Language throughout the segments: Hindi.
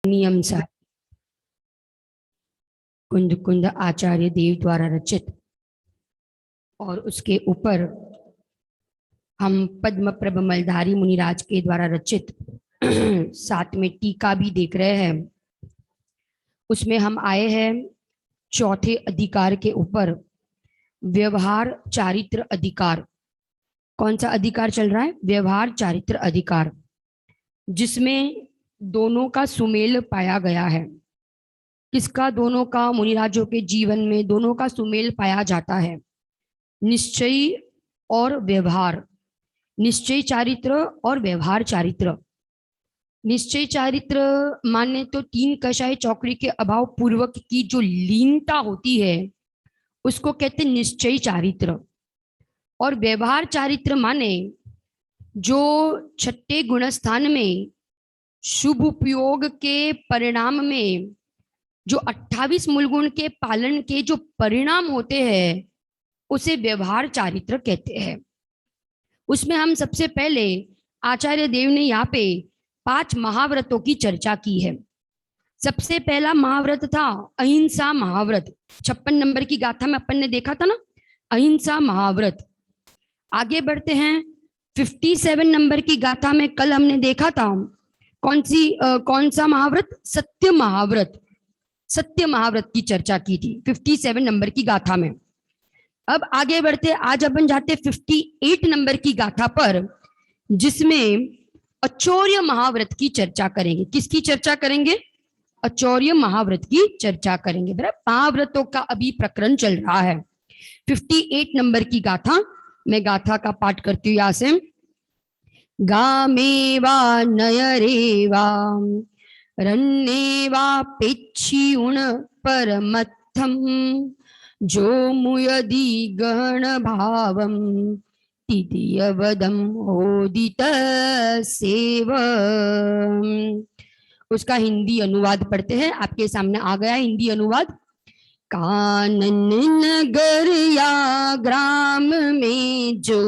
नियम सा कुंद कुंद आचार्य देव द्वारा रचित और उसके ऊपर हम पद्म प्रभ मलधारी मुनिराज के द्वारा रचित साथ में टीका भी देख रहे हैं। उसमें हम आए हैं चौथे अधिकार के ऊपर, व्यवहार चारित्र अधिकार। कौन सा अधिकार चल रहा है? व्यवहार चारित्र अधिकार, जिसमें दोनों का सुमेल पाया गया है। किसका? दोनों का। मुनिराजों के जीवन में दोनों का सुमेल पाया जाता है, निश्चय और व्यवहार, निश्चय चारित्र और व्यवहार चारित्र। निश्चय चारित्र माने तो तीन कषाय चौकड़ी के अभाव पूर्वक की जो लीनता होती है उसको कहते हैं निश्चय चारित्र। और व्यवहार चारित्र माने जो छठे गुणस्थान में शुभ उपयोग के परिणाम में जो 28 मूलगुण के पालन के जो परिणाम होते हैं उसे व्यवहार चारित्र कहते हैं। उसमें हम सबसे पहले आचार्य देव ने यहाँ पे 5 महाव्रतों की चर्चा की है। सबसे पहला महाव्रत था अहिंसा महाव्रत। 56 नंबर की गाथा में अपन ने देखा था ना, अहिंसा महाव्रत। आगे बढ़ते हैं 57 नंबर की गाथा में कल हमने देखा था कौन सा महाव्रत? सत्य महाव्रत। सत्य महाव्रत की चर्चा की थी 57 नंबर की गाथा में। अब आगे बढ़ते, आज अपन जाते 58 नंबर की गाथा पर, जिसमें अचौर्य महाव्रत की चर्चा करेंगे। किसकी चर्चा करेंगे? अचौर्य महाव्रत की चर्चा करेंगे। बराबर, महाव्रतों का अभी प्रकरण चल रहा है। 58 नंबर की गाथा, मैं गाथा का पाठ करती हूँ यहां से। गामेवा नयरेवा रन्नेवा पेच्छिउण परमत्थम जो मुयदि गहन भावम तिदियवदम होदित सेव। उसका हिंदी अनुवाद पढ़ते हैं। आपके सामने आ गया हिंदी अनुवाद। कानन नगर या ग्राम में जो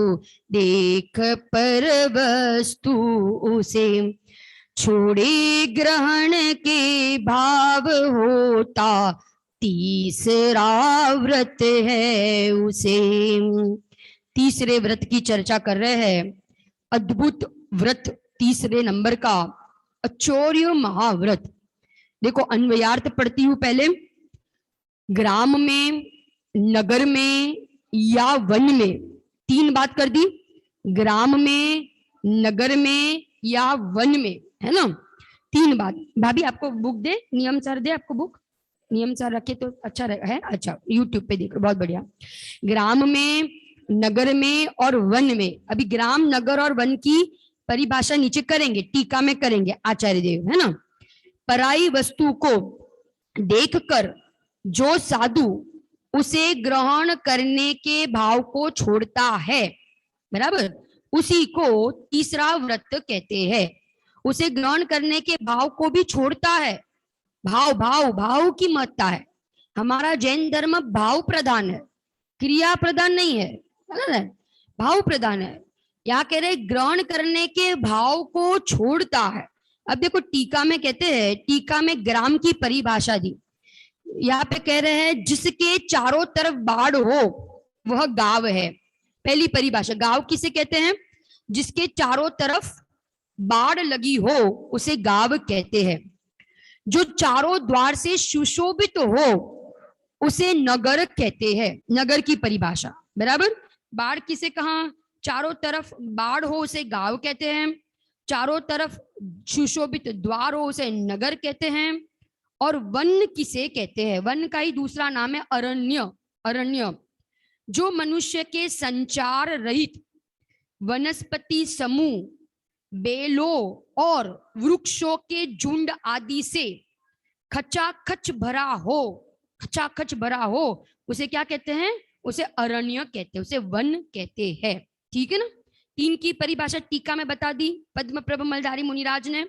देख पर वस्तु उसे छोड़े ग्रहण के भाव होता तीसरा व्रत है उसे। तीसरे व्रत की चर्चा कर रहे हैं। अद्भुत व्रत तीसरे नंबर का, अचौर्य महाव्रत। देखो अन्वयार्थ पढ़ती हूं पहले। ग्राम में, नगर में या वन में, 3 बात कर दी। ग्राम में, नगर में या वन में, है ना, 3 बात। भाभी आपको बुक दे, नियम सर दे आपको बुक, नियम सर रखे तो अच्छा है। अच्छा यूट्यूब पे देख, बहुत बढ़िया। ग्राम में, नगर में और वन में। अभी ग्राम, नगर और वन की परिभाषा नीचे करेंगे, टीका में करेंगे आचार्य देव, है ना। पराई वस्तु को देखकर जो साधु उसे ग्रहण करने के भाव को छोड़ता है, बराबर, उसी को तीसरा व्रत कहते हैं। उसे ग्रहण करने के भाव को भी छोड़ता है। भाव भाव भाव की महत्ता है। हमारा जैन धर्म भाव प्रधान है, क्रिया प्रधान नहीं है, भाव प्रधान है। क्या कह रहे? ग्रहण करने के भाव को छोड़ता है। अब देखो टीका में कहते हैं, टीका में ग्राम की परिभाषा दी। यहाँ पे कह रहे हैं जिसके चारों तरफ बाढ़ हो वह गांव है। पहली परिभाषा, गांव किसे कहते हैं? जिसके चारों तरफ बाढ़ लगी हो उसे गांव कहते हैं। जो चारों द्वार से सुशोभित हो उसे नगर कहते हैं। नगर की परिभाषा, बराबर। बाढ़ किसे कहा? चारों तरफ बाढ़ हो उसे गांव कहते हैं। चारों तरफ सुशोभित द्वार हो उसे नगर कहते हैं। और वन किसे कहते हैं? वन का ही दूसरा नाम है अरण्य। अरण्य जो मनुष्य के संचार रहित वनस्पति समूह, बेलों और वृक्षों के झुंड आदि से खचाखच भरा हो, खचाखच भरा हो, उसे क्या कहते हैं? उसे अरण्य कहते हैं, उसे वन कहते हैं। ठीक है ना। 3 की परिभाषा टीका में बता दी पद्म प्रभ मलधारी मुनिराज ने,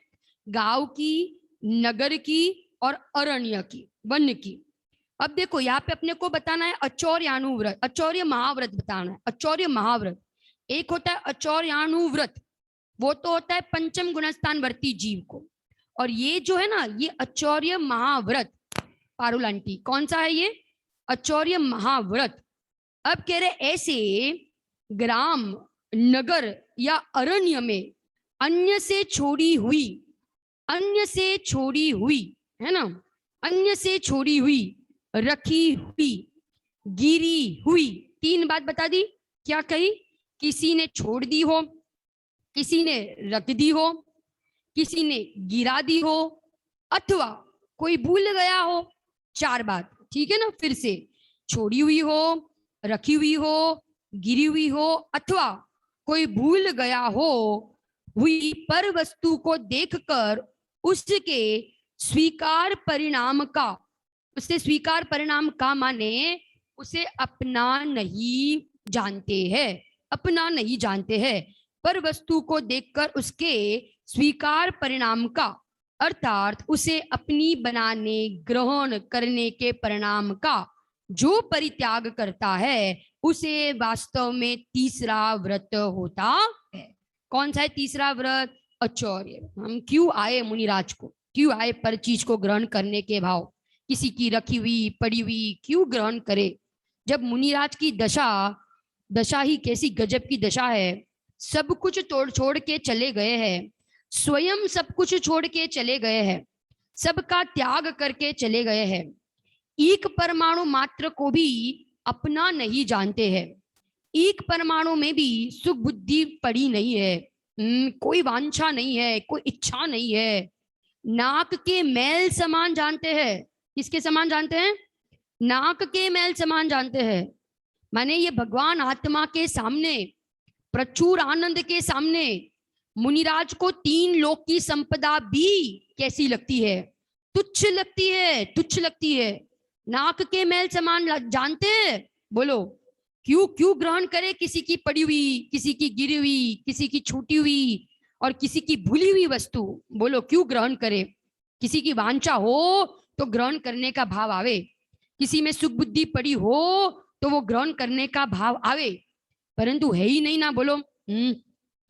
गांव की, नगर की और अरण्य की, वन की। अब देखो यहाँ पे अपने को बताना है अचौर्यानुव्रत, अचौर्य महाव्रत बताना है। अचौर्य महाव्रत एक होता है अचौर्यानुव्रत, वो तो होता है पंचम गुणस्थान वर्ती जीव को, और ये जो है ना, ये अचौर्य महाव्रत, पारुल आंटी, कौन सा है ये? अचौर्य महाव्रत। अब कह रहे ऐसे ग्राम, नगर या अरण्य में अन्य से छोड़ी हुई, अन्य से छोड़ी हुई, है ना, अन्य से छोड़ी हुई, रखी हुई, गिरी हुई, तीन बात बता दी। क्या कही? किसी ने छोड़ दी हो, किसी ने रख दी हो, किसी ने गिरा दी हो, अथवा कोई भूल गया हो। चार बात, ठीक है ना? फिर से, छोड़ी हुई हो, रखी हुई हो, गिरी हुई हो, अथवा कोई भूल गया हो, हुई पर वस्तु को देखकर उसके स्वीकार परिणाम का, उससे स्वीकार परिणाम का माने उसे अपना नहीं जानते हैं, अपना नहीं जानते हैं। पर वस्तु को देखकर उसके स्वीकार परिणाम का, अर्थात उसे अपनी बनाने ग्रहण करने के परिणाम का जो परित्याग करता है उसे वास्तव में तीसरा व्रत होता है। कौन सा है तीसरा व्रत? अचौर्य। हम क्यों आए मुनिराज को, क्यों आए पर चीज को ग्रहण करने के भाव? किसी की रखी हुई पड़ी हुई क्यों ग्रहण करे? जब मुनिराज की दशा, दशा ही कैसी गजब की दशा है, सब कुछ तोड़ छोड़ के चले गए हैं, स्वयं सब कुछ छोड़ के चले गए हैं, सबका त्याग करके चले गए हैं, एक परमाणु मात्र को भी अपना नहीं जानते हैं, एक परमाणु में भी सुख बुद्धि पड़ी नहीं है, कोई वांछा नहीं है, कोई इच्छा नहीं है, नाक के मैल समान जानते हैं। किसके समान जानते हैं? नाक के मैल समान जानते हैं। माने ये भगवान आत्मा के सामने, प्रचुर आनंद के सामने मुनिराज को तीन लोक की संपदा भी कैसी लगती है? तुच्छ लगती है, तुच्छ लगती है। नाक के मैल समान जानते हैं। बोलो क्यों, क्यों ग्रहण करे किसी की पड़ी हुई, किसी की गिरी हुई, किसी की छूटी हुई और किसी की भूली हुई वस्तु? बोलो क्यों ग्रहण करे? किसी की वांछा हो तो ग्रहण करने का भाव आवे, किसी में सुख बुद्धि पड़ी हो तो वो ग्रहण करने का भाव आवे, परंतु है ही नहीं ना। बोलो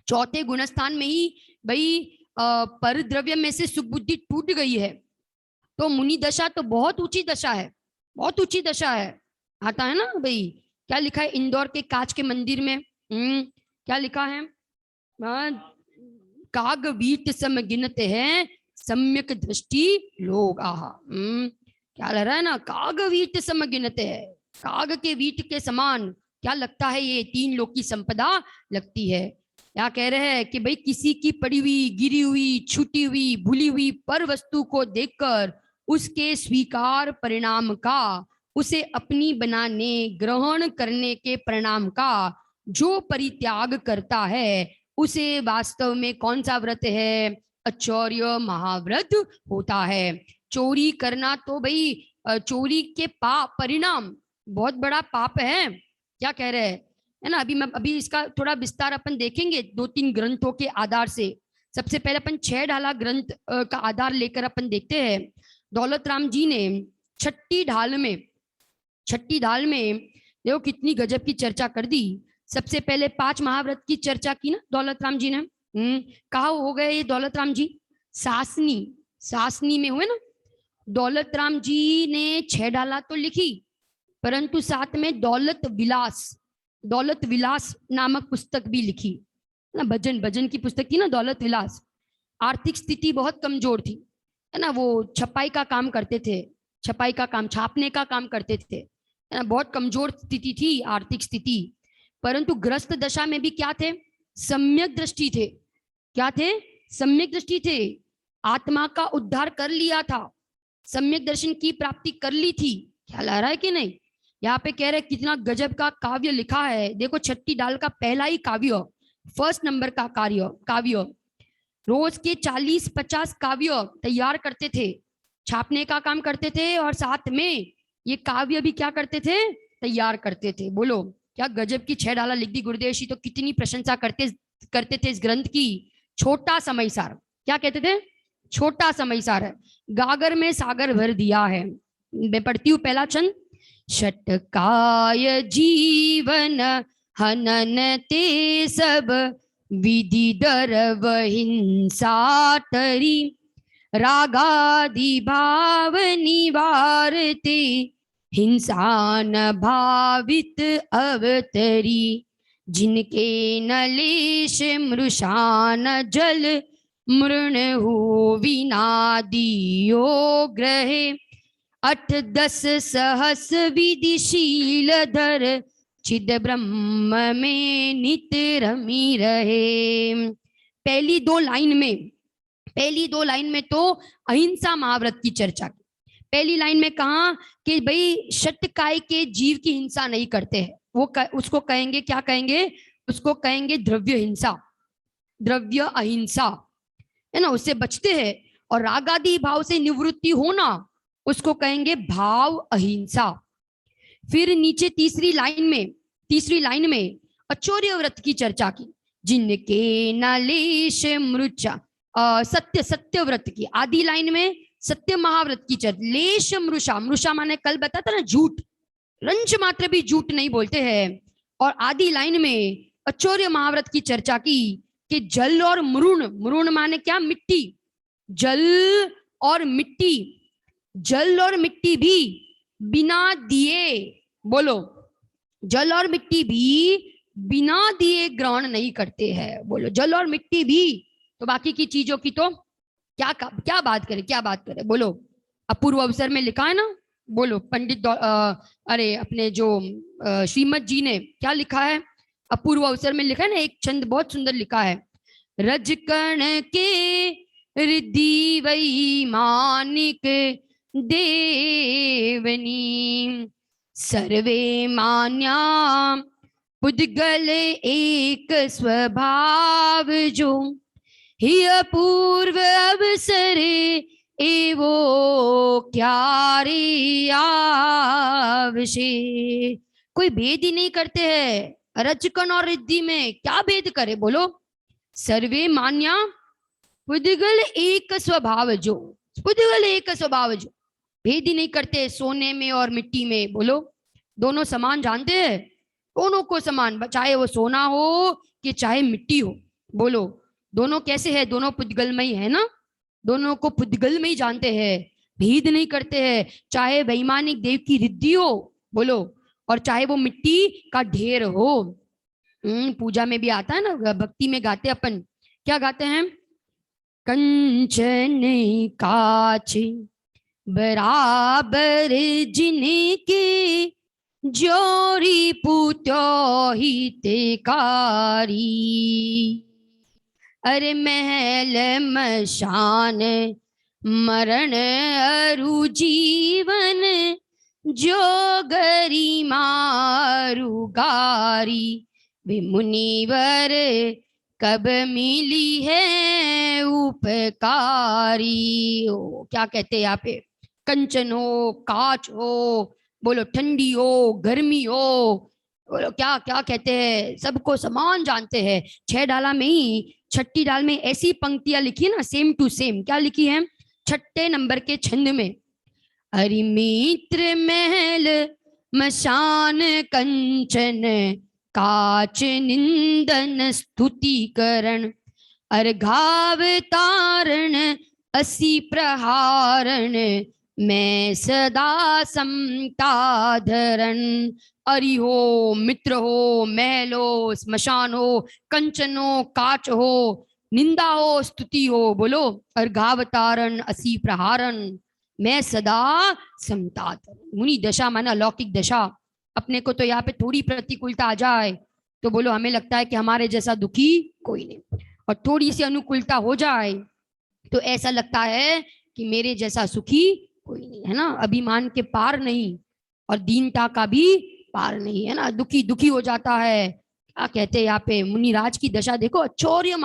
चौथे गुणस्थान में ही भाई पर द्रव्य में से सुख बुद्धि टूट गई है, तो मुनि दशा तो बहुत ऊंची दशा है, बहुत ऊंची दशा है। आता है ना भाई, क्या लिखा है इंदौर के कांच के मंदिर में? क्या लिखा है? काग वीट सम गिनते हैं सम्यक दृष्टि लोग। आहा, क्या लग रहा है ना, काग वीट सम गिनते हैं, काग के वीट के समान क्या लगता है, ये तीन लोक की संपदा लगती है। क्या कह रहे हैं कि भाई किसी की पड़ी हुई, गिरी हुई, छूटी हुई, भूली हुई पर वस्तु को देखकर उसके स्वीकार परिणाम का, उसे अपनी बनाने ग्रहण करने के परिणाम का जो परित्याग करता है उसे वास्तव में कौन सा व्रत है? अचौर्य महाव्रत होता है। चोरी करना तो भाई, चोरी के पाप परिणाम बहुत बड़ा पाप है। क्या कह रहे हैं, है ना? अभी इसका थोड़ा विस्तार अपन देखेंगे दो तीन ग्रंथों के आधार से। सबसे पहले अपन 6 ढाला ग्रंथ का आधार लेकर अपन देखते हैं। दौलत राम जी ने छठी ढाल में देखो कितनी गजब की चर्चा कर दी। सबसे पहले 5 महाव्रत की चर्चा की ना दौलत राम जी ने। कहा हो गए ये दौलत राम जी? सासनी में हुए ना। दौलत राम जी ने 6 ढाला तो लिखी, परंतु साथ में दौलत विलास नामक पुस्तक भी लिखी ना। भजन की पुस्तक थी ना दौलत विलास। आर्थिक स्थिति बहुत कमजोर थी, है ना। वो छपाई का काम करते थे, छपाई का काम, छापने का काम करते थे, है ना। बहुत कमजोर स्थिति थी, आर्थिक स्थिति। परंतु ग्रस्त दशा में भी क्या थे? सम्यक दृष्टि थे। क्या थे? सम्यक दृष्टि थे। आत्मा का उद्धार कर लिया था, सम्यक दर्शन की प्राप्ति कर ली थी। ख्याल आ रहा है कि नहीं? यहाँ पे कह रहे कितना गजब का काव्य लिखा है। देखो छठी डाल का पहला ही काव्य, फर्स्ट नंबर का काव्य। रोज के 40-50 काव्य तैयार करते थे, छापने का काम करते थे और साथ में ये काव्य भी क्या करते थे? तैयार करते थे। बोलो क्या गजब की 6 डाला लिख दी गुरुदेव जी। तो कितनी प्रशंसा करते थे इस ग्रंथ की। छोटा समय सार, क्या कहते थे? छोटा समय सार है, गागर में सागर भर दिया है। मैं पढ़ती हूँ पहला छंद। षटकाय जीवन हनन ते सब विधि दर्व हिंसा टरी, रागादि भाव निवारते, हिंसा न भावित अवतरी, जिनके नलेश मृषा न जल, मृण हो विनादियो ग्रहे, 8-10 सहस विधिशील धर, चिद ब्रह्म में नित रमी रहे। पहली दो लाइन में तो अहिंसा महाव्रत की चर्चा की। पहली लाइन में कहा कि भाई षटकाय के जीव की हिंसा नहीं करते हैं, उसको कहेंगे, क्या कहेंगे, उसको कहेंगे द्रव्य हिंसा, द्रव्य अहिंसा, है ना, उससे बचते हैं। और रागादि भाव से निवृत्ति होना, उसको कहेंगे भाव अहिंसा। फिर नीचे तीसरी लाइन में अचौर्य व्रत की चर्चा की, जिनके नलेश मृचा, सत्य व्रत की। आदि लाइन में सत्य महाव्रत की चर्चा, लेश मृषा माने कल बताता ना झूठ, रंच मात्र भी झूठ नहीं बोलते हैं। और आदि लाइन में अचौर्य महाव्रत की चर्चा की कि जल और मृण माने क्या, मिट्टी, जल और मिट्टी भी बिना दिए, बोलो, जल और मिट्टी भी बिना दिए ग्रहण नहीं करते हैं, बोलो, जल और मिट्टी भी। तो बाकी की चीजों की तो क्या बात करें, बोलो। अपूर्व अवसर में लिखा है ना, बोलो, पंडित अरे अपने जो श्रीमद जी ने क्या लिखा है, अपूर्व अवसर में लिखा है ना, एक छंद बहुत सुंदर लिखा है, रजकण के रिद्धि वही मानिक देवनी, सर्वे मान्या पुद्गल एक स्वभाव जो, ही अपूर्व अवसर एवो क्यारी आवशे। कोई भेद ही नहीं करते हैं रचकन और रिद्धि में, क्या भेद करे, बोलो। सर्वे मान्या पुद्गल एक स्वभाव जो, पुद्गल एक स्वभाव जो, भेद ही नहीं करते सोने में और मिट्टी में, बोलो, दोनों समान जानते हैं, दोनों को समान, चाहे वो सोना हो कि चाहे मिट्टी हो, बोलो, दोनों कैसे है, दोनों पुद्गल में ही है ना, दोनों को पुद्गल में ही जानते हैं, भेद नहीं करते हैं, चाहे वैमानिक देव की रिद्धि हो, बोलो, और चाहे वो मिट्टी का ढेर हो। पूजा में भी आता है ना, भक्ति में गाते अपन, क्या गाते हैं, कंचन काच बराबर जिनके, जोरी पूतो हितकारी, अरे महल मशान मरण अरु जीवन, जो गरिमा रुगारी, वे मुनिवर कब मिली है उपकारी। ओ, क्या कहते हैं यहाँ पे, कंचन हो, काच हो, बोलो, ठंडी हो, गर्मी हो, बोलो, क्या क्या कहते हैं, सबको समान जानते हैं। 6 डाला में ही, छठी डाल में ऐसी पंक्तियां लिखी है ना, सेम टू सेम, क्या लिखी है, 6ठे नंबर के छंद में, हरि मित्र महल मशान कंचन, काच निंदन स्तुतिकरण, अर्घाव तारण असी प्रहारण, मैं सदा समता धरण। अरि हो, मित्र हो, महल हो, स्मशान हो, कंचन हो, काच हो, निंदा हो, स्तुति हो, बोलो, अर्घावतारण असी प्रहारण, मैं सदा समता धरण। मुनि दशा माना अलौकिक दशा। अपने को तो यहाँ पे थोड़ी प्रतिकूलता आ जाए तो बोलो हमें लगता है कि हमारे जैसा दुखी कोई नहीं, और थोड़ी सी अनुकूलता हो जाए तो ऐसा लगता है कि मेरे जैसा सुखी कोई नहीं, है ना, अभिमान के पार नहीं और दीनता का भी पार नहीं, है ना, दुखी दुखी हो जाता है। क्या कहते हैं यहाँ पे, मुनिराज की दशा देखो, अचौर्य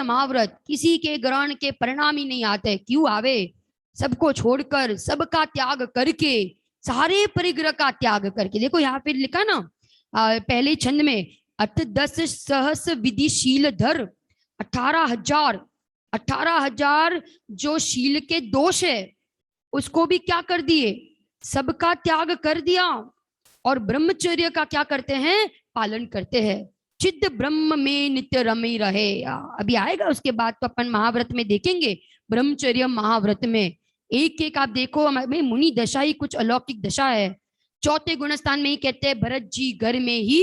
महाव्रत, किसी के ग्रहण के परिणाम ही नहीं आते, क्यों आवे, सबको छोड़कर, सबका त्याग करके, सारे परिग्रह का त्याग करके। देखो यहाँ पे लिखा ना पहले छंद में, 8-10 सहस विधिशील धर, 18,000 जो शील के दोष है उसको भी क्या कर दिए, सबका त्याग कर दिया, और ब्रह्मचर्य का क्या करते हैं, पालन करते हैं। चिद ब्रह्म में नित्य रमे रहे। अभी आएगा उसके बाद तो अपन महाव्रत में देखेंगे ब्रह्मचर्य महाव्रत में एक एक आप देखो, हमें मुनि दशा ही कुछ अलौकिक दशा है। चौथे गुणस्थान में ही कहते हैं भरत जी घर में ही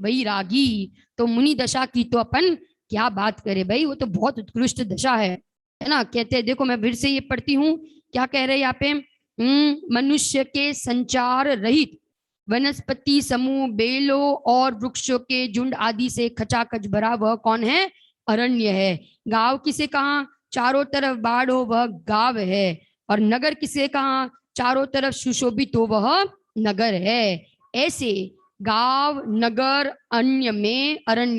वैरागी, तो मुनि दशा की तो अपन क्या बात करें भाई, वो तो बहुत उत्कृष्ट दशा है ना। कहते हैं, देखो मैं फिर से ये पढ़ती हूँ, क्या कह रहे हैं यहाँ पे, मनुष्य के संचार रहित वनस्पति समूह, बेलों और वृक्षों के झुंड आदि से खचाखच भरा वह कौन है, अरण्य है। गांव किसे कहा, चारों तरफ बाढ़ हो वह गांव है। और नगर किसे कहा, चारों तरफ सुशोभित हो वह नगर है। ऐसे गांव, नगर, अरण्य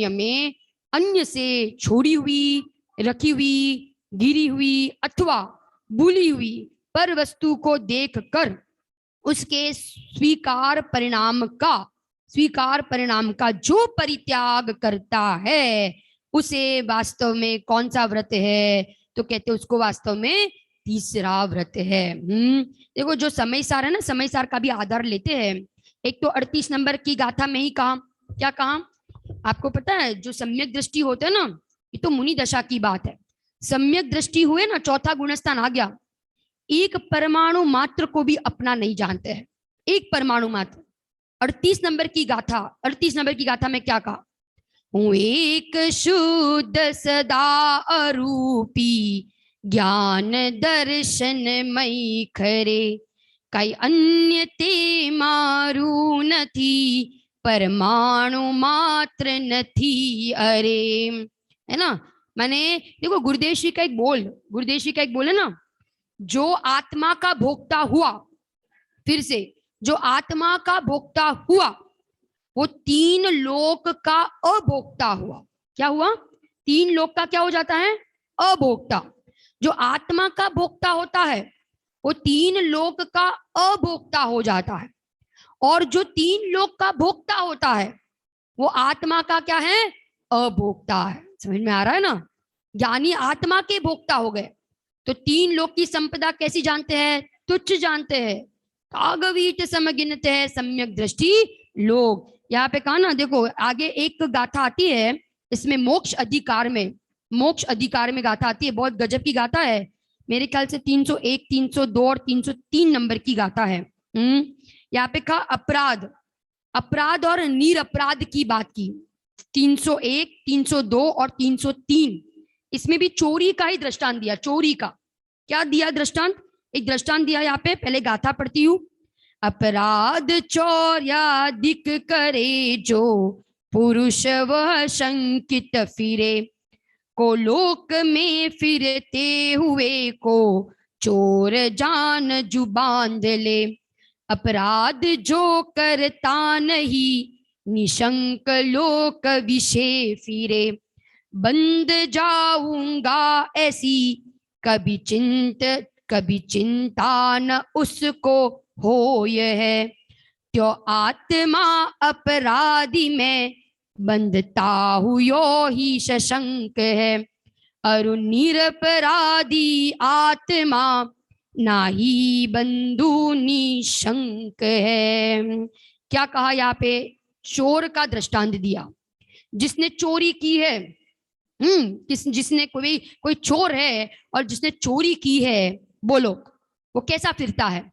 में अन्य से छोड़ी हुई, रखी हुई, गिरी हुई अथवा भूली हुई पर वस्तु को देखकर उसके स्वीकार परिणाम का जो परित्याग करता है उसे वास्तव में कौन सा व्रत है, तो कहते हैं उसको वास्तव में तीसरा व्रत है। देखो जो समय सार है ना, समय सार का भी आधार लेते हैं। एक तो 38 नंबर की गाथा में ही कहा, क्या कहा आपको पता है, जो सम्यक दृष्टि होते है ना, ये तो मुनि दशा की बात है। सम्यक दृष्टि हुए ना, चौथा गुणस्थान आ गया, एक परमाणु मात्र को भी अपना नहीं जानते हैं, एक परमाणु मात्र। 38 नंबर की गाथा में क्या कहा, एक शुद्ध सदा अरूपी ज्ञान दर्शन मई खरे, कई अन्य ते मारू नथी परमाणु मात्र नथी अरे, है ना। मैंने देखो गुरुदेव जी का एक बोल है ना, जो आत्मा का भोक्ता हुआ, फिर से जो आत्मा का भोक्ता हुआ वो 3 लोक का अभोक्ता हुआ। क्या हुआ, 3 लोक का क्या हो जाता है, अभोक्ता। जो आत्मा का भोक्ता होता है वो 3 लोक का अभोक्ता हो जाता है, और जो 3 लोक का भोक्ता होता है वो आत्मा का क्या है, अभोक्ता है। समझ में आ रहा है ना, ज्ञानी आत्मा के भोक्ता हो गए। तो 3 लोक की संपदा कैसी जानते हैं, तुच्छ जानते हैं, कागवीट समगिनते है सम्यक दृष्टि लोग। यहाँ पे कहा ना, देखो आगे एक गाथा आती है, इसमें मोक्ष अधिकार में गाथा आती है, बहुत गजब की गाथा है। मेरे ख्याल से 301, 302 और 303 नंबर की गाथा है। यहाँ पे कहा अपराध और निरपराध की बात की, 301, 302 और 303। इसमें भी चोरी का ही दृष्टांत दिया, चोरी का क्या दिया दृष्टांत, एक दृष्टांत दिया यहाँ पे, पहले गाथा पढ़ती हूँ। अपराध चौर्याधिक करे जो पुरुष वह शंकित फिरे, को लोक में फिरते हुए को चोर जान जुबान ले, अपराध जो करता नहीं निशंक लोक विषय फिरे, बंद जाऊंगा ऐसी कभी चिंता न उसको हो है, त्यो आत्मा अपराधी में बंधता हुयो ही सशंक है, अरु निरपराधी आत्मा नाही बंधु निशंक है। क्या कहा यहाँ पे, चोर का दृष्टांत दिया, जिसने चोरी की है, जिसने कोई चोर है और जिसने चोरी की है, बोलो वो कैसा फिरता है,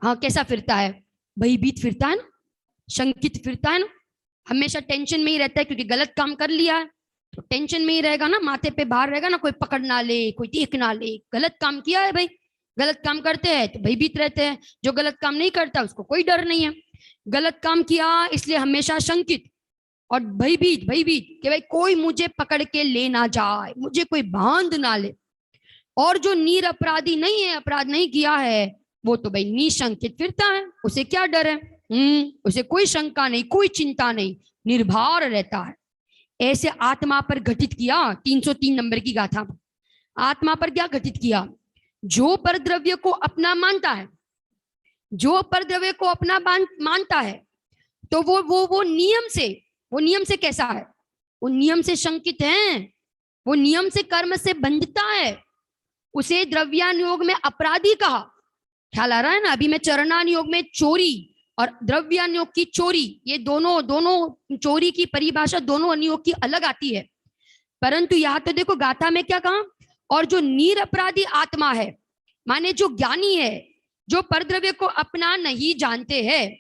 हाँ कैसा फिरता है, भयभीत फिरता है ना, शंकित फिरता है ना, हमेशा टेंशन में ही रहता है, क्योंकि गलत काम कर लिया है तो टेंशन में ही रहेगा ना, माथे पे भार रहेगा ना, कोई पकड़ ना ले, कोई देख ना ले, गलत काम किया है भाई। गलत काम करते हैं तो भयभीत रहते हैं, जो गलत काम नहीं करता उसको कोई डर नहीं है। गलत काम किया इसलिए हमेशा शंकित और भयभीत कि भाई कोई मुझे पकड़ के ले ना जाए, मुझे कोई बांध ना ले। और जो निरपराधी नहीं है, अपराध नहीं किया है, वो तो भाई निशंकित फिरता है, उसे क्या डर है, उसे कोई शंका नहीं, कोई चिंता नहीं, निर्भर रहता है। ऐसे आत्मा पर घटित किया, 303 नंबर की गाथा, आत्मा पर क्या घटित किया, जो परद्रव्य को अपना मानता है, जो परद्रव्य को अपना मानता है, तो वो नियम से कैसा है, वो नियम से शंकित है, वो नियम से कर्म से बंधता है, उसे द्रव्यानुयोग में अपराधी कहा। ख्याल आ रहा है ना, अभी मैं चरणानुयोग में चोरी और द्रव्यानुयोग की चोरी, ये दोनों चोरी की परिभाषा दोनों अनुयोग की अलग आती है, परंतु यहाँ तो देखो गाथा में क्या कहा, और जो निरपराधी आत्मा है, माने जो ज्ञानी है, जो परद्रव्य को अपना नहीं जानते हैं,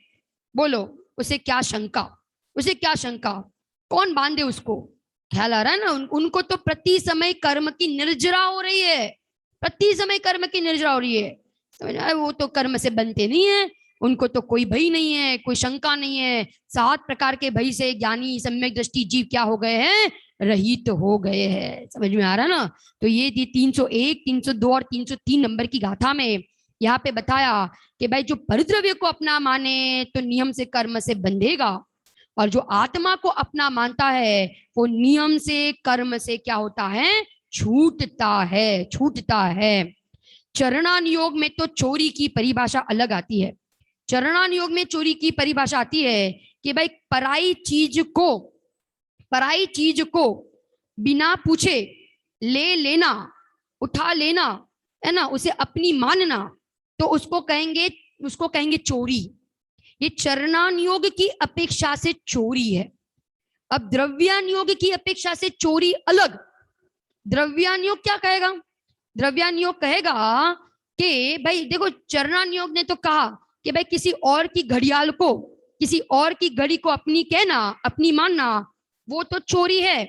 बोलो उसे क्या शंका, उसे क्या शंका, कौन बांधे उसको? ख्याल आ रहा है ना? उनको तो प्रति समय कर्म की निर्जरा हो रही है, प्रति समय कर्म की निर्जरा हो रही है। वो तो कर्म से बनते नहीं है, उनको तो कोई भय नहीं है, कोई शंका नहीं है। 7 प्रकार के भय से ज्ञानी सम्यक दृष्टि जीव क्या हो गए हैं? रहित हो गए हैं। समझ में आ रहा ना? तो ये 301, 302 और 303 नंबर की गाथा में यहाँ पे बताया कि भाई जो परद्रव्य को अपना माने तो नियम से कर्म से बंधेगा, और जो आत्मा को अपना मानता है वो नियम से कर्म से क्या होता है? छूटता है, छूटता है। चरणानुयोग में तो चोरी की परिभाषा अलग आती है। चरणानुयोग में चोरी की परिभाषा आती है कि भाई पराई चीज को बिना पूछे ले लेना, उठा लेना, है ना, उसे अपनी मानना, तो उसको कहेंगे चोरी। ये चरणानुयोग की अपेक्षा से चोरी है। अब द्रव्यानुयोग की अपेक्षा से चोरी अलग। द्रव्यानुयोग क्या कहेगा? द्रव्यानुयोग कहेगा कि भाई देखो, चरणानुयोग ने तो कहा कि भाई किसी और की घड़ियाल को, किसी और की घड़ी को अपनी कहना, अपनी मानना, वो तो चोरी है।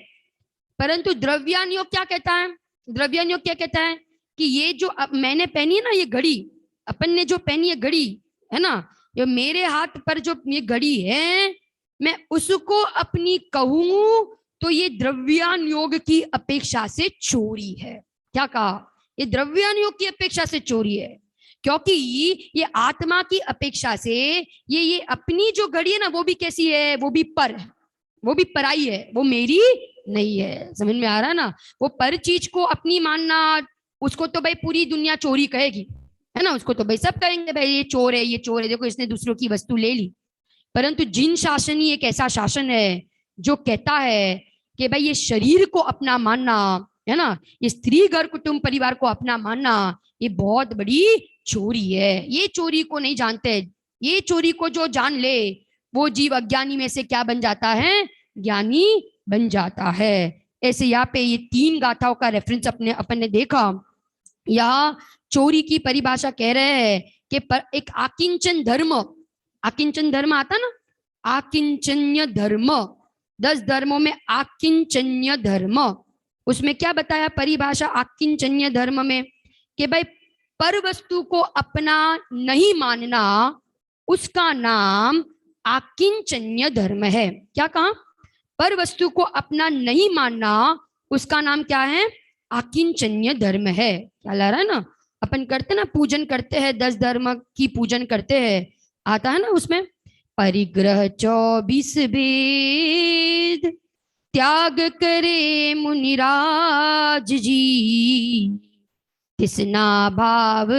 परंतु द्रव्यानुयोग क्या कहता है? द्रव्यानुयोग क्या कहता है कि ये जो मैंने पहनी है ना, ये घड़ी, अपन ने जो पहनी है घड़ी, है ना, ये मेरे हाथ पर जो ये घड़ी है, मैं उसको अपनी कहूं तो ये द्रव्यानुयोग की अपेक्षा से चोरी है। क्या कहा? ये द्रव्यानुयोग की अपेक्षा से चोरी है, क्योंकि ये आत्मा की अपेक्षा से ये अपनी जो घड़ी है ना, वो भी कैसी है? वो भी पर है, वो भी पराई है, वो मेरी नहीं है। समझ में आ रहा है ना? वो पर चीज को अपनी मानना, उसको तो भाई पूरी दुनिया चोरी कहेगी, है ना, उसको तो भाई सब कहेंगे भाई ये चोर है, ये चोर है, देखो इसने दूसरों की वस्तु ले ली। परंतु जिन शासन ही एक ऐसा शासन है जो कहता है कि भाई ये शरीर को अपना मानना, है ना, ये स्त्री घर कुटुंब परिवार को अपना मानना, ये बहुत बड़ी चोरी है। ये चोरी को नहीं जानते। ये चोरी को जो जान ले वो जीव अज्ञानी में से क्या बन जाता है? ज्ञानी बन जाता है। ऐसे यहाँ पे ये 3 गाथाओं का रेफरेंस अपन ने देखा। यहाँ चोरी की परिभाषा कह रहे हैं कि एक आकिंचन धर्म, आकिंचन धर्म आता ना, आकिंचन्य धर्म, 10 धर्मों में आकिंचन्य धर्म, उसमें क्या बताया परिभाषा आकिंचन्य धर्म में? कि भाई पर वस्तु को अपना नहीं मानना, उसका नाम आकिंचन्य धर्म है। क्या कहा? पर वस्तु को अपना नहीं मानना, उसका नाम क्या है? आकिंचन्य धर्म है। क्या ला रहा है ना? अपन करते ना, पूजन करते हैं, 10 धर्म की पूजन करते हैं, आता है ना उसमें, परिग्रह 24 वेद त्याग करे मुनिराज जी, तिसना भाव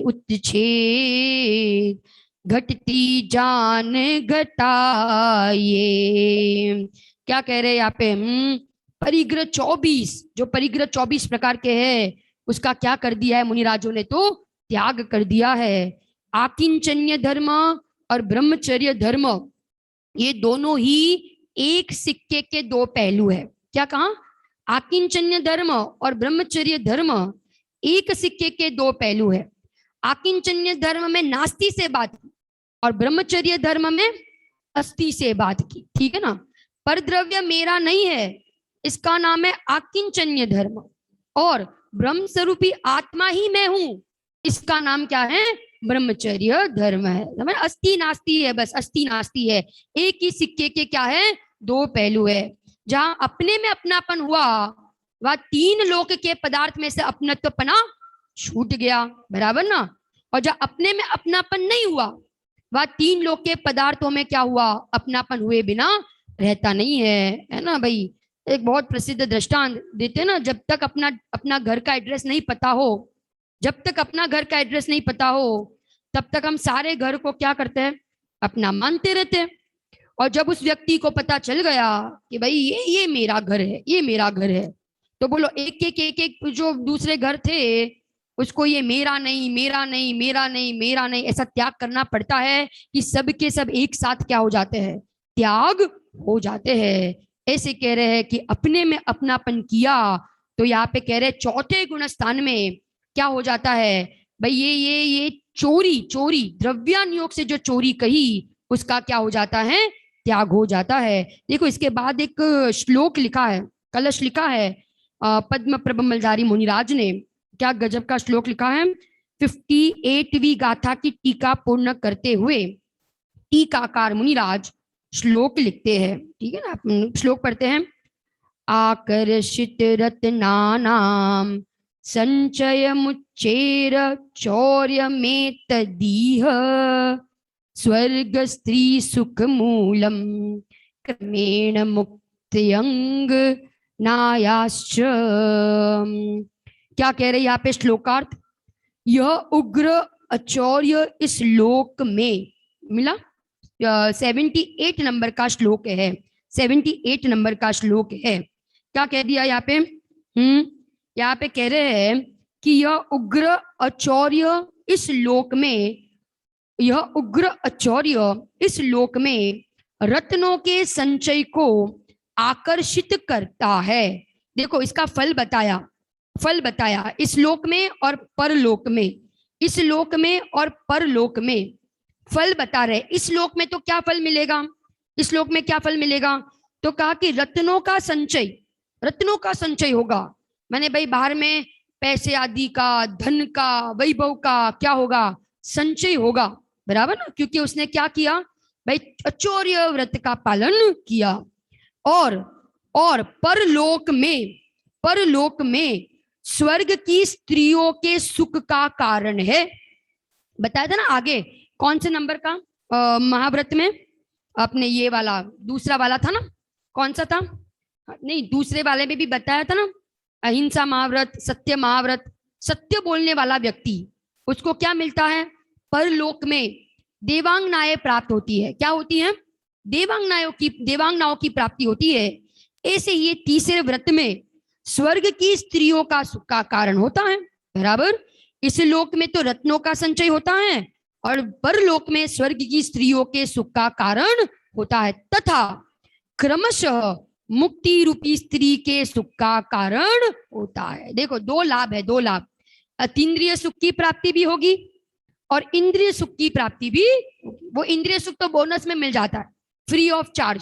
उच्छेद घटती जान घटाए। क्या कह रहे हैं यहाँ पे? परिग्रह 24, जो परिग्रह 24 प्रकार के हैं, उसका क्या कर दिया है मुनिराजों ने? तो त्याग कर दिया है। आकिंचन्य धर्म और ब्रह्मचर्य धर्म, ये दोनों ही एक सिक्के के 2 पहलू है। क्या कहा? आकिंचन्य धर्म और ब्रह्मचर्य धर्म एक सिक्के के 2 पहलू है। आकिंचन्य धर्म में नास्ति से बात की और ब्रह्मचर्य धर्म में अस्थि से बात की। ठीक है ना? पर द्रव्य मेरा नहीं है, इसका नाम है आकिंचन्य धर्म, और ब्रह्म स्वरूपी आत्मा ही मैं हूं, इसका नाम क्या है? ब्रह्मचर्य धर्म है। अस्थि नास्ति है, बस अस्थि नास्ति है। एक ही सिक्के के क्या है? 2 पहलू है। जहां अपने में अपनापन हुआ, वह 3 लोक के पदार्थ में से अपनत्वपना छूट गया, बराबर ना? और जहां अपने में अपनापन नहीं हुआ, वह 3 लोक के पदार्थों में क्या हुआ? अपनापन हुए बिना रहता नहीं है ना भाई? एक बहुत प्रसिद्ध दृष्टांत देते ना, जब तक अपना घर का एड्रेस नहीं पता हो, जब तक अपना घर का एड्रेस नहीं पता हो, तब तक हम सारे घर को क्या करते हैं? अपना मानते रहते हैं। और जब उस व्यक्ति को पता चल गया कि भाई ये मेरा घर है, ये मेरा घर है, तो बोलो एक जो दूसरे घर थे, उसको ये मेरा नहीं, मेरा नहीं, मेरा नहीं, मेरा नहीं, ऐसा त्याग करना पड़ता है कि सब के सब एक साथ क्या हो जाते हैं? त्याग हो जाते हैं। ऐसे कह रहे हैं कि अपने में अपनापन किया तो यहाँ पे कह रहे चौथे गुण स्थान में क्या हो जाता है भाई, ये चोरी, चोरी द्रव्यानुयोग से जो चोरी कही उसका क्या हो जाता है, त्याग हो जाता है। देखो इसके बाद एक श्लोक लिखा है, कलश लिखा है पद्म प्रबंधधारी मुनिराज ने, क्या गजब का श्लोक लिखा है। 58वीं गाथा की टीका पूर्ण करते हुए टीकाकार मुनिराज श्लोक लिखते हैं, ठीक है ना, आप श्लोक पढ़ते हैं। आकर्षित रत्नानाम संचय मुच्चेर चौर्य में तदीह स्वर्ग स्त्री सुख मूलम क्रमेण मुक्त्यंग नायाश्च। क्या कह रहे यहाँ पे श्लोकार्थ, यह उग्र अचौर्य इस लोक में मिला। 78 नंबर का श्लोक है, 78 नंबर का श्लोक है। क्या कह दिया यहाँ पे, यहाँ पे कह रहे हैं कि यह उग्र अचौर्य इस लोक में, यह उग्र अचौर्य इस लोक में रत्नों के संचय को आकर्षित करता है। देखो इसका फल बताया, फल बताया इस लोक में और परलोक में, इस लोक में और परलोक में फल बता रहे। इस लोक में तो क्या फल मिलेगा, इस लोक में क्या फल मिलेगा, तो कहा कि रत्नों का संचय, रत्नों का संचय होगा। मैंने भाई बाहर में पैसे आदि का, धन का, वैभव का क्या होगा, संचय होगा, बराबर ना, क्योंकि उसने क्या किया भाई, अचौर्य व्रत का पालन किया। और परलोक में, परलोक में स्वर्ग की स्त्रियों के सुख का कारण है। बताया था ना आगे, कौन से नंबर का महाव्रत में, आपने ये वाला दूसरा वाला था ना, कौन सा था, नहीं दूसरे वाले में भी बताया था ना, अहिंसा महाव्रत, सत्य महाव्रत। सत्य बोलने वाला व्यक्ति, उसको क्या मिलता है, परलोक में देवांगनाएं प्राप्त होती है। क्या होती है, देवांगनाओं की प्राप्ति होती है। ऐसे ये तीसरे व्रत में स्वर्ग की स्त्रियों का सुख का कारण होता है, बराबर। इस लोक में तो रत्नों का संचय होता है और परलोक में स्वर्ग की स्त्रियों के सुख का कारण होता है, तथा क्रमशः मुक्ति रूपी स्त्री के सुख का कारण होता है। देखो दो लाभ है, दो लाभ, अतीन्द्रिय सुख की प्राप्ति भी होगी और इंद्रिय सुख की प्राप्ति भी होगी। वो इंद्रिय सुख तो बोनस में मिल जाता है, free of charge,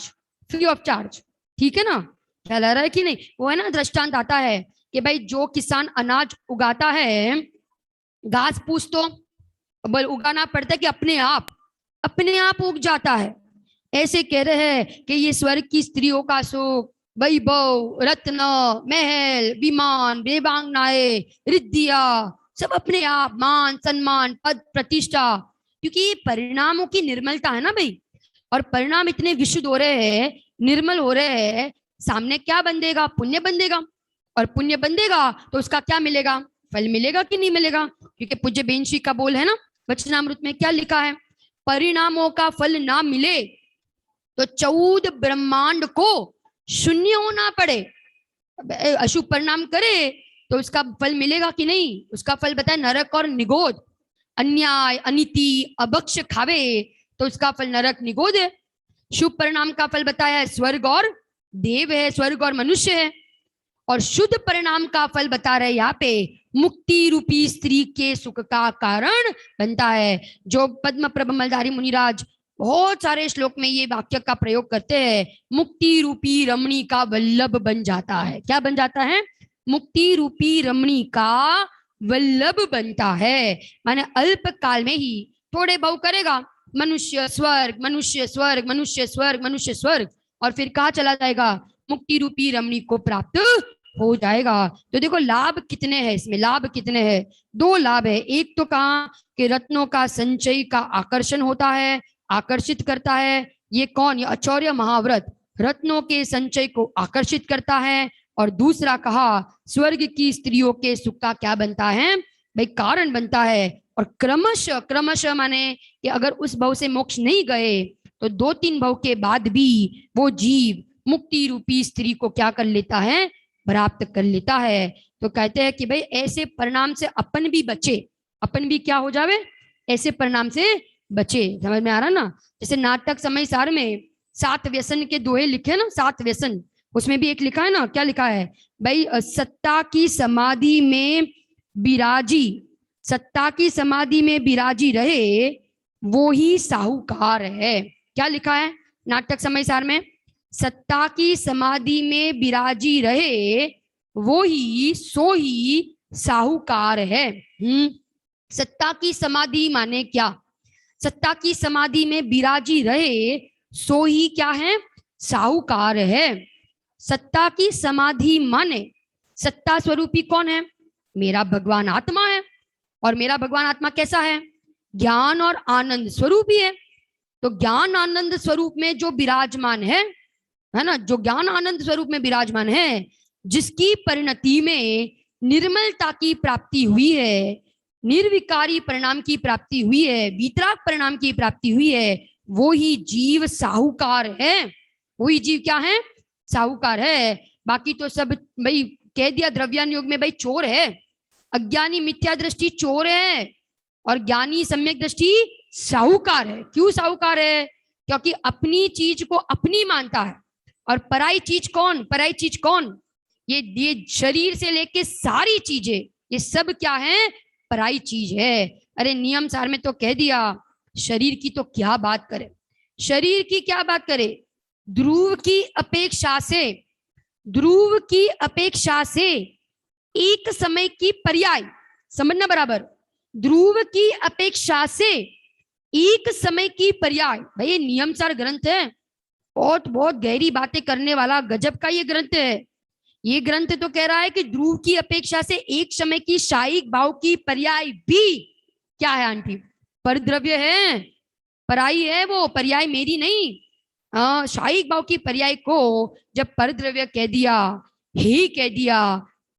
free of charge, ठीक है ना, ख्याल आ रहा है कि नहीं। वो है ना, दृष्टांत आता है कि भाई जो किसान अनाज उगाता है, घास फूस तो उगाना पड़ता है कि अपने आप उग जाता है। ऐसे कह रहे हैं कि ये स्वर्ग की स्त्रियों का सुख, वैभव, रत्न, महल, विमान, देवांगनाएं, रिद्धिया, सब अपने आप, मान सम्मान, पद प्रतिष्ठा, क्योंकि ये परिणामों की निर्मलता है ना भाई, और परिणाम इतने विशुद्ध हो रहे हैं, निर्मल हो रहे हैं, सामने क्या बंधेगा, पुण्य बंधेगा, और पुण्य बंधेगा तो उसका क्या मिलेगा, फल मिलेगा कि नहीं मिलेगा। क्योंकि पूज्य बेन श्री का बोल है ना वचनामृत में, क्या लिखा है, परिणामों का फल ना मिले तो 14 ब्रह्मांड को शून्य होना पड़े। अशुभ परिणाम करे तो उसका फल मिलेगा कि नहीं, उसका फल बताए नरक और निगोद। अन्याय, अनीति, अभक्ष खावे तो उसका फल नरक निगोद है। शुभ परिणाम का फल बताया है स्वर्ग और देव है, स्वर्ग और मनुष्य है। और शुद्ध परिणाम का फल बता रहे यहाँ पे मुक्ति रूपी स्त्री के सुख का कारण बनता है। जो पद्म प्रबंधधारी मुनिराज बहुत सारे श्लोक में ये वाक्य का प्रयोग करते हैं, मुक्ति रूपी रमणी का वल्लभ बन जाता है। क्या बन जाता है, मुक्ति रूपी रमणी का वल्लभ बनता है। माने अल्प काल में ही थोड़े बहु करेगा, मनुष्य स्वर्ग, मनुष्य स्वर्ग, मनुष्य स्वर्ग, मनुष्य स्वर्ग, और फिर कहाँ चला जाएगा, मुक्ति रूपी रमणी को प्राप्त हो जाएगा। तो देखो लाभ कितने हैं इसमें, लाभ कितने हैं, दो लाभ है। एक तो कहा कि रत्नों का संचय का आकर्षण होता है, आकर्षित करता है। ये कौन, ये अचौर्य महाव्रत रत्नों के संचय को आकर्षित करता है। और दूसरा कहा स्वर्ग की स्त्रियों के सुख का क्या बनता है भाई, कारण बनता है। और क्रमशः, क्रमशः माने कि अगर उस भव से मोक्ष नहीं गए तो 2-3 भव के बाद भी वो जीव मुक्ति रूपी स्त्री को क्या कर लेता है, प्राप्त कर लेता है। तो कहते हैं कि भाई ऐसे परिणाम से अपन भी बचे, अपन भी क्या हो जावे, ऐसे परिणाम से बचे। समझ में आ रहा ना। जैसे नाटक समय सार में 7 व्यसन के दोहे लिखे ना, 7 व्यसन, उसमें भी एक लिखा है ना, क्या लिखा है भाई, सत्ता की समाधि में बिराजी, सत्ता की समाधि में बिराजी रहे वो ही साहूकार है। क्या लिखा है नाटक समय सार में? सत्ता की समाधि में बिराजी रहे वो ही सो ही साहूकार है। सत्ता की समाधि माने क्या? सत्ता की समाधि में बिराजी रहे सो ही क्या है? साहूकार है। सत्ता की समाधि माने सत्ता स्वरूपी कौन है? मेरा भगवान आत्मा है। और मेरा भगवान आत्मा कैसा है? ज्ञान और आनंद स्वरूपी है। तो ज्ञान आनंद स्वरूप में जो विराजमान है ना, जो ज्ञान आनंद स्वरूप में विराजमान है, जिसकी परिणति में निर्मलता की प्राप्ति हुई है, निर्विकारी परिणाम की प्राप्ति हुई है, वितराग परिणाम की प्राप्ति हुई है, वो ही जीव साहूकार है। वही जीव क्या है? साहूकार है। बाकी तो सब भाई कह दिया द्रव्यान योग में भाई चोर है। अज्ञानी मिथ्या दृष्टि चोर है और ज्ञानी सम्यक दृष्टि साहूकार है। क्यों साहूकार है? क्योंकि अपनी चीज को अपनी मानता है। और पराई चीज कौन? पराई चीज कौन? ये शरीर से लेके सारी चीजें, ये सब क्या है? पराई चीज है। अरे नियम सार में तो कह दिया, शरीर की तो क्या बात करे, शरीर की क्या बात करे। ध्रुव की अपेक्षा से, ध्रुव की अपेक्षा से एक समय की पर्याय, समझना बराबर, ध्रुव की अपेक्षा से एक समय की पर्याय। भाई ये नियम सार ग्रंथ है, बहुत बहुत गहरी बातें करने वाला गजब का ये ग्रंथ है। ये ग्रंथ तो कह रहा है कि ध्रुव की अपेक्षा से एक समय की शायिक भाव की पर्याय भी क्या है आंटी? परद्रव्य है, पराई है वो, पर्याय मेरी नहीं। शायिक भाव की पर्याय को जब परद्रव्य कह दिया, ही कह दिया,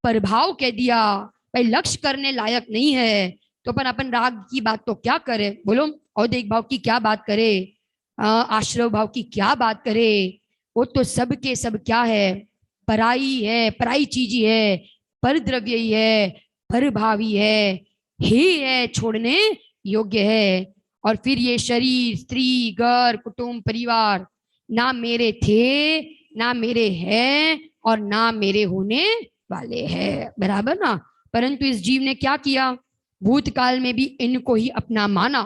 प्रभाव कह दिया, भाई लक्ष्य करने लायक नहीं है, तो अपन राग की बात तो क्या करे बोलो, औदिक भाव की क्या बात करे, आश्रव भाव की क्या बात करे। वो तो सब के सब क्या है? पराई है, पराई चीज ही है, परद्रव्य ही है, परभावी है, ही है, छोड़ने योग्य है। और फिर ये शरीर, स्त्री, घर, कुटुंब, परिवार ना मेरे थे, ना मेरे हैं और ना मेरे होने वाले हैं, बराबर ना। परंतु इस जीव ने क्या किया? भूतकाल में भी इनको ही अपना माना,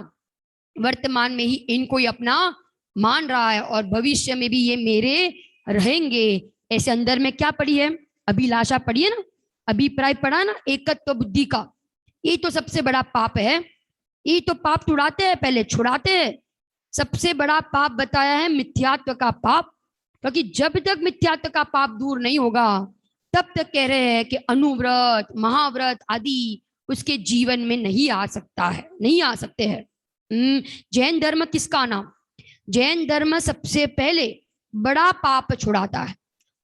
वर्तमान में ही इनको ही अपना मान रहा है, और भविष्य में भी ये मेरे रहेंगे। ऐसे अंदर में क्या पड़ी है? अभिलाषा पड़ी है ना, अभिप्राय पड़ा ना, एकत्व बुद्धि का। ये तो सबसे बड़ा पाप है। ये तो पाप छुड़ाते हैं, पहले छुड़ाते हैं। सबसे बड़ा पाप बताया है मिथ्यात्व का पाप, क्योंकि जब तक मिथ्यात्व का पाप दूर नहीं होगा तब तक कह रहे हैं कि अनुव्रत, महाव्रत आदि उसके जीवन में नहीं आ सकता है, नहीं आ सकते हैं। जैन धर्म किसका नाम? जैन धर्म सबसे पहले बड़ा पाप छुड़ाता है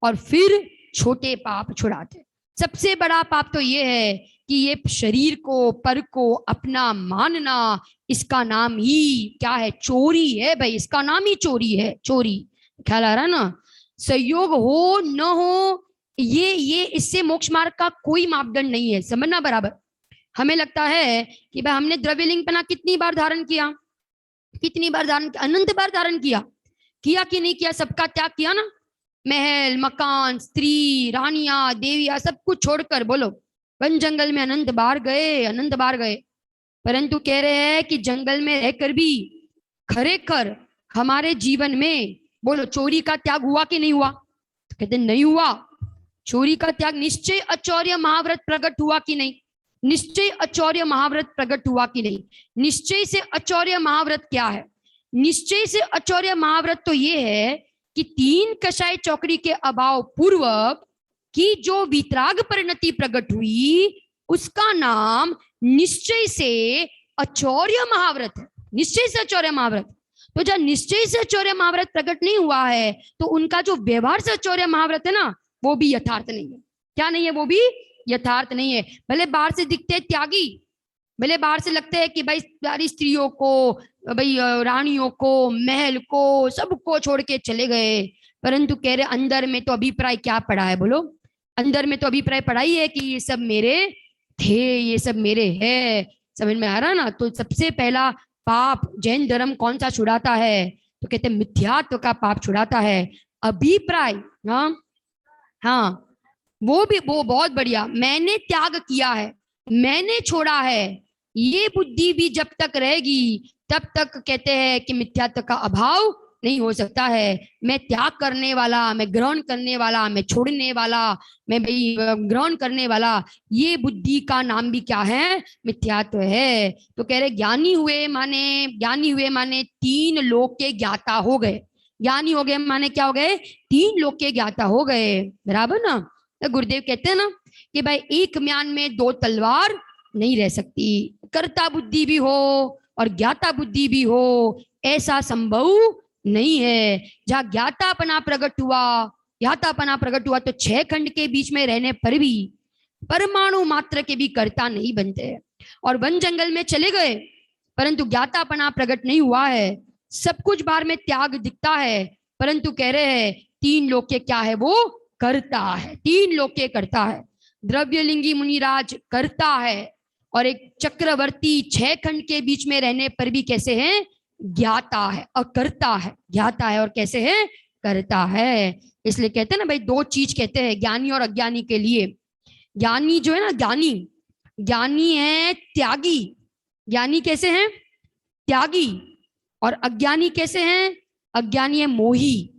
और फिर छोटे पाप छुड़ाते। सबसे बड़ा पाप तो ये है कि ये शरीर को, पर को अपना मानना, इसका नाम ही क्या है? चोरी है भाई, इसका नाम ही चोरी है, चोरी। ख्याल आ रहा है ना? संयोग हो न हो, ये इससे मोक्ष मार्ग का कोई मापदंड नहीं है, समझना बराबर। हमें लगता है कि भाई हमने द्रव्यलिंग पहना, कितनी बार धारण किया, कितनी बार धारण किया? अनंत बार धारण किया, किया कि नहीं किया? सबका त्याग किया ना, महल, मकान, स्त्री, रानियां, देवियां, सब कुछ छोड़कर बोलो, वन जंगल में अनंत बार गए, अनंत बार गए। परंतु कह रहे हैं कि जंगल में रहकर भी खरेखर हमारे जीवन में बोलो चोरी का त्याग हुआ कि नहीं हुआ? तो कहते नहीं हुआ। चोरी का त्याग, निश्चय अचौर्य महाव्रत प्रकट हुआ कि नहीं? निश्चय अचौर्य महाव्रत प्रकट हुआ कि नहीं? निश्चय से अचौर्य महाव्रत क्या है? निश्चय से अचौर्य महाव्रत तो ये है कि तीन कषाय चौकड़ी के अभाव पूर्वक की जो वितराग परिणति प्रकट हुई, उसका नाम निश्चय से अचौर्य महाव्रत है। निश्चय से अचौर्य महाव्रत। तो जब निश्चय से अचौर्य महाव्रत प्रकट नहीं हुआ है तो उनका जो व्यवहार से अचौर्य महाव्रत है ना, वो भी यथार्थ नहीं है। क्या नहीं है? वो भी यथार्थ नहीं है। भले बाहर से दिखते हैं त्यागी, भले बाहर से लगते हैं कि भाई सारी स्त्रियों को, भाई रानियों को, महल को, सबको छोड़ के चले गए, परंतु कह रहे अंदर में तो अभिप्राय क्या पड़ा है बोलो? अंदर में तो अभिप्राय पड़ा ही है कि ये सब मेरे थे, ये सब मेरे है। समझ में आ रहा ना? तो सबसे पहला पाप जैन धर्म कौन सा छुड़ाता है? तो कहते हैं मिथ्यात्व का पाप छुड़ाता है। अभिप्राय, हाँ, हाँ, वो बहुत बढ़िया। मैंने त्याग किया है, मैंने छोड़ा है, ये बुद्धि भी जब तक रहेगी तब तक कहते हैं कि मिथ्यात्व का अभाव नहीं हो सकता है। मैं त्याग करने वाला, मैं ग्रहण करने वाला, मैं छोड़ने वाला, मैं भाई ग्रहण करने वाला, ये बुद्धि का नाम भी क्या है? मिथ्यात्व है। तो कह रहे ज्ञानी हुए माने तीन लोक के ज्ञाता हो गए। ज्ञानी हो गए माने क्या हो गए? तीन लोक के ज्ञाता हो गए, बराबर ना। तो गुरुदेव कहते हैं ना कि भाई एक म्यान में दो तलवार नहीं रह सकती, कर्ता बुद्धि भी हो और ज्ञाता बुद्धि भी हो, ऐसा संभव नहीं है। जहां ज्ञातापना प्रकट हुआ तो छह खंड के बीच में रहने पर भी परमाणु मात्र के भी कर्ता नहीं बनते। और वन जंगल में चले गए परंतु ज्ञातापना प्रकट नहीं हुआ है, सब कुछ बाहर में त्याग दिखता है, परंतु कह रहे हैं तीन लोक के क्या है? वो करता है, तीन लोक के करता है। द्रव्यलिंगी मुनिराज करता है, और एक चक्रवर्ती छह खंड के बीच में रहने पर भी कैसे है? ज्ञाता है और करता है, ज्ञाता है और कैसे है? करता है। इसलिए कहते हैं ना भाई, दो चीज कहते हैं ज्ञानी और अज्ञानी के लिए। ज्ञानी जो है ना, ज्ञानी है त्यागी। ज्ञानी कैसे हैं? त्यागी। और अज्ञानी कैसे हैं? अज्ञानी है मोही।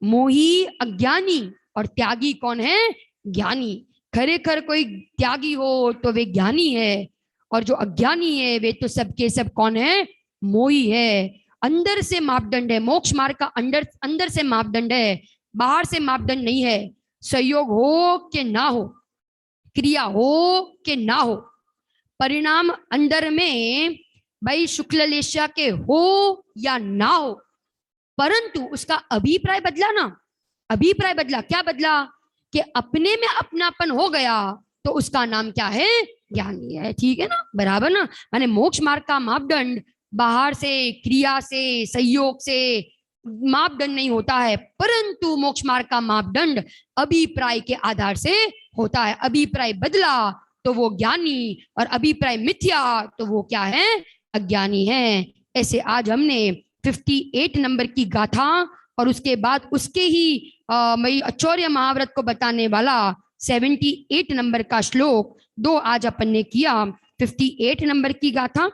मोही अज्ञानी और त्यागी कौन है? ज्ञानी। खरेखर कोई त्यागी हो तो वे ज्ञानी है, और जो अज्ञानी है वे तो सबके सब कौन है? मोही है। अंदर से मापदंड है मोक्ष मार्ग का, अंदर से मापदंड है, बाहर से मापदंड नहीं है। संयोग हो कि ना हो, क्रिया हो कि ना हो, परिणाम अंदर में भाई शुक्ल लेशा के हो या ना हो, परंतु उसका अभिप्राय बदला ना। अभिप्राय बदला, क्या बदला? कि अपने में अपनापन हो गया तो उसका नाम क्या है? ज्ञानी है। ठीक है ना, बराबर ना। माने मोक्ष मार्ग का मापदंड बाहर से, क्रिया से, संयोग से मापदंड नहीं होता है, परंतु मोक्ष मार्ग का मापदंड अभिप्राय के आधार से होता है। अभिप्राय बदला तो वो ज्ञानी, और अभिप्राय मिथ्या तो वो क्या है? अज्ञानी है। ऐसे आज हमने 58 नंबर की गाथा और उसके बाद उसके ही आचौर्य महाव्रत को बताने वाला 78 नंबर का श्लोक दो आज अपन ने किया। 58 नंबर की गाथा,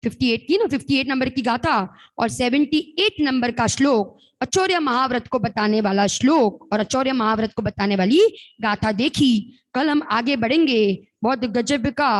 58 की ना, 58 नंबर की गाथा और 78 नंबर का श्लोक, आचौर्य महाव्रत को बताने वाला श्लोक और आचौर्य महाव्रत को बताने वाली गाथा देखी। कल हम आगे बढ़ेंगे, बहुत गजब का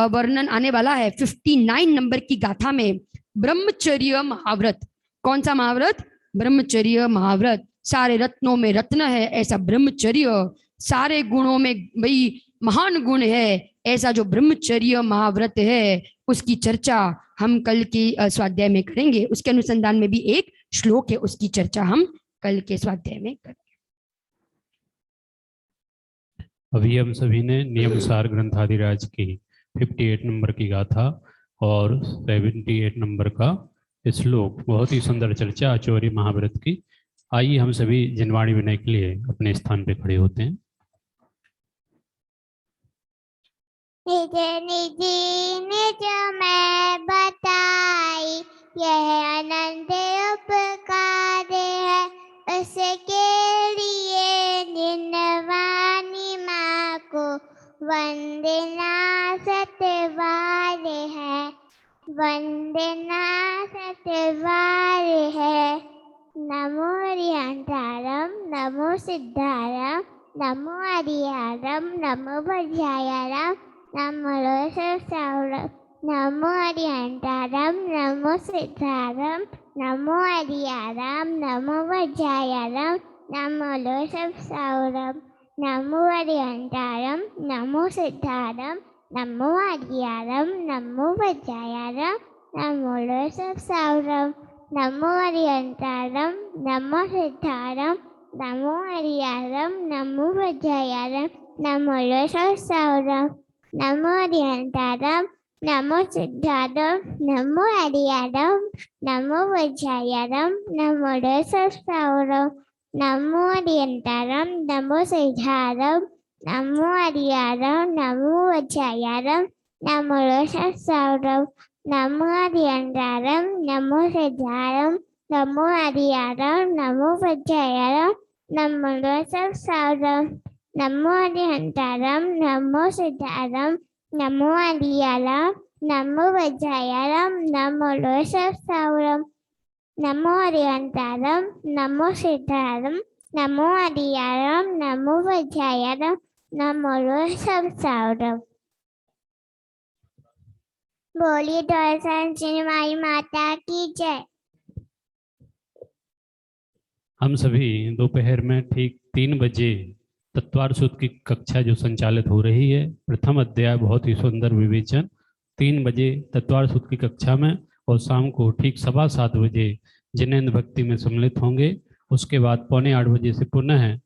वर्णन आने वाला है 59 नंबर की गाथा में। ब्रह्मचर्य महाव्रत। कौन सा महाव्रत? ब्रह्मचर्य महाव्रत। सारे रत्नों में रत्न है ऐसा ब्रह्मचर्य, सारे गुणों में भाई महान गुण है ऐसा जो ब्रह्मचर्य महाव्रत है, उसकी चर्चा हम कल की स्वाध्याय में करेंगे। उसके अनुसंधान में भी एक श्लोक है, उसकी चर्चा हम कल के स्वाध्याय में करेंगे। अभी हम सभी ने नियमसार ग्रंथाधिराज की 58 नंबर की गाथा और 78 नंबर का श्लोक, बहुत ही सुंदर चर्चा आचौर्य महाव्रत की। आइए हम सभी जिनवाणी विनय के लिए अपने स्थान पे खड़े होते हैं। निज निज निज मैं बताई, यह अनंत उपकार है, उसके लिए जिनवाणी माँ को वंदना सतवार है, वंदना सतवार है। नमो हरिहंतारम, नमो सिद्धारम, नमो हरिहरम, नमो भद्रायारम, नमो लोसवसावरम, नमो हरिहंतारम, नमो सिद्धारम, नमो हरिहरम, नमो भद्रायारम, नमो लोसवसावरम, नमो हरिहंतारम, नमो सिद्धारम, नमो हरिहरम, नमो भद्रायारम, नमो लोसवसावरम, नमो हरिहंतारम, नमो सिद्धारम, नमो हरिहरम, नमो भद्रायारम, नमो लोसवसावरम, नमो हरिहंतारम, नमो सिद्धारम, नमो हरिहरम, नमो भद्रायारम, नमो लोसवसावरम, नमो हरिहंतारम, नमो सिद्धारम, नमो हरिहरम, नमो भद्रायारम, नमो लोसवसावरम, नमो हरिहंतारम, नमो सिद्धारम, नमो हरिहरम, नमो भद्रायारम, नमो लोसवसावरम, नमो अरिहंतारम, नमो सिद्धारम, नमो अलियालम, नमो वज्रायालम, नमो लोहसवसावरम। नमो अरिहंतारम, नमो सिद्धारम, नमो अलियालम, नमो वज्रायालम, नमो लोहसवसावरम। बोलिए दर्शन सिनेमाई माता की जय। हम सभी दोपहर में ठीक 3 बजे तत्वार सूत्र की कक्षा जो संचालित हो रही है, प्रथम अध्याय बहुत ही सुंदर विवेचन 3 बजे तत्वार सूत्र की कक्षा में, और शाम को ठीक 7:15 बजे जिनेंद्र भक्ति में सम्मिलित होंगे। उसके बाद 7:45 बजे से पुनः